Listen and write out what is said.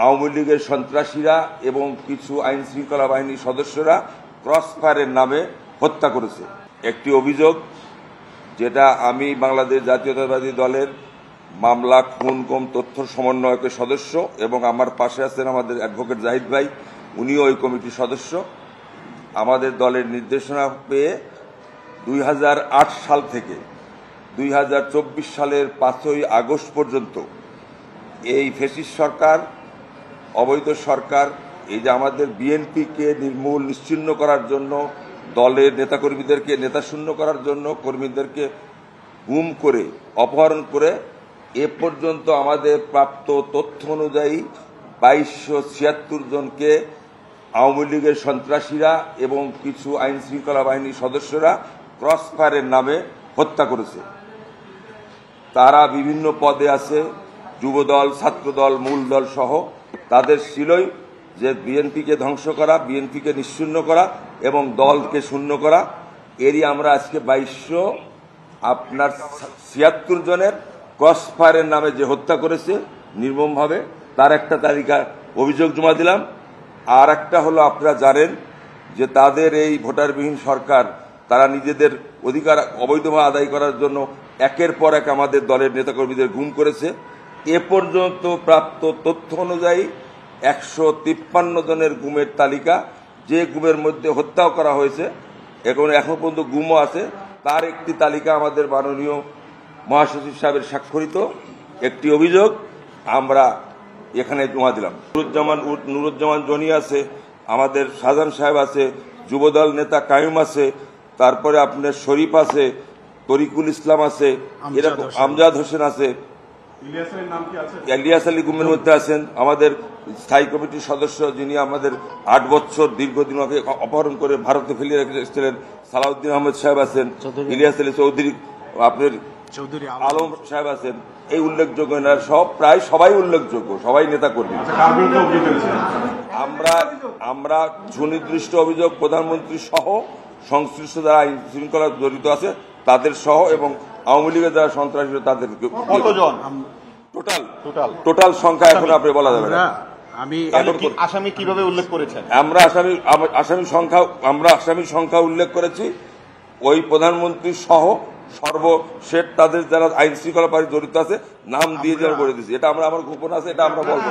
আওয়ামী লীগের সন্ত্রাসীরা এবং কিছু আইন শৃঙ্খলা বাহিনীর সদস্যরা ক্রসফায়ারের নামে হত্যা করেছে। একটি অভিযোগ যেটা আমি বাংলাদেশ জাতীয়তাবাদী দলের মামলা খুন গুম তথ্য সমন্বয়কের সদস্য এবং আমার পাশে আছেন আমাদের অ্যাডভোকেট জাহিদ ভাই, উনিও ওই কমিটির সদস্য। আমাদের দলের নির্দেশনা পেয়ে 2008 সাল থেকে 2024 সালের 5ই আগস্ট পর্যন্ত এই ফ্যাসিস্ট সরকার, অবৈধ সরকার, এই যে আমাদের বিএনপিকে নির্মূল নিশ্চিহ্ন করার জন্য, দলের নেতাকর্মীদেরকে নেতাশূন্য করার জন্য, কর্মীদেরকে গুম করে অপহরণ করে এ পর্যন্ত আমাদের প্রাপ্ত তথ্য অনুযায়ী 2276 জনকে আওয়ামী লীগের সন্ত্রাসীরা এবং কিছু আইন শৃঙ্খলা বাহিনীর সদস্যরা ক্রসফায়ারের নামে হত্যা করেছে। তারা বিভিন্ন পদে আছে, যুবদল, ছাত্রদল, মূল দল সহ। তাদের ছিলই যে বিএনপিকে ধ্বংস করা, বিএনপিকে নিশ্চিহ্ন করা এবং দলকে শূন্য করা। এরই আমরা আজকে 2276 জনের ক্রসফায়ারের নামে যে হত্যা করেছে নির্মমভাবে, তার একটা তালিকা অভিযোগ জমা দিলাম। আর একটা হলো, আপনারা জানেন যে তাদের এই ভোটারবিহীন সরকার, তারা নিজেদের অধিকার অবৈধভাবে আদায় করার জন্য একের পর এক আমাদের দলের নেতাকর্মীদের গুম করেছে। এ পর্যন্ত প্রাপ্ত তথ্য অনুযায়ী 153 জনের গুমের তালিকা, যে গুমের মধ্যে হত্যাও করা হয়েছে, এখন পর্যন্ত গুমও আছে, তার একটি তালিকা আমাদের মাননীয় মহাসচিব সাহেবের স্বাক্ষরিত একটি অভিযোগ আমরা এখানে জমা দিলাম। নুরুজ্জামান জনি আছে, আমাদের শাহজাহান সাহেব আছে, যুবদল নেতা কায়ুম আছে, তারপরে আপনার শরীফ আছে, তরিকুল ইসলাম আছে, এরকম আমজাদ হোসেন আছে, ইলিয়াস আলী গুমের মধ্যে আছেন, আমাদের স্থায়ী কমিটির সদস্য যিনি আমাদের 8 বছর দীর্ঘদিন আগে অপহরণ করে ভারতে ফেলিয়ে রেখেছিলেন সালাউদ্দিন আহমেদ সাহেব আছেন, ইলিয়াস আলী চৌধুরী, আপনার চৌধুরী আলম সাহেব আছেন। এই উল্লেখযোগ্য সব, প্রায় সবাই উল্লেখযোগ্য, সবাই নেতা কর্মী। আমরা সুনির্দিষ্ট অভিযোগ প্রধানমন্ত্রী সহ সংশ্লিষ্ট যারা আইন শৃঙ্খলা জড়িত আছে তাদের সহ এবং আওয়ামী লীগের যারা সন্ত্রাসী তাদের টোটাল সংখ্যা এখন আপনি বলা যাবে না। আসামি কিভাবে উল্লেখ করেছেন? আমরা আসামি সংখ্যা উল্লেখ করেছি, ওই প্রধানমন্ত্রী সহ সর্বশেষ তাদের যারা আইন শৃঙ্খলা জড়িত আছে নাম দিয়ে যারা করে দিচ্ছি। এটা আমার গোপন আছে, এটা আমরা বলবো।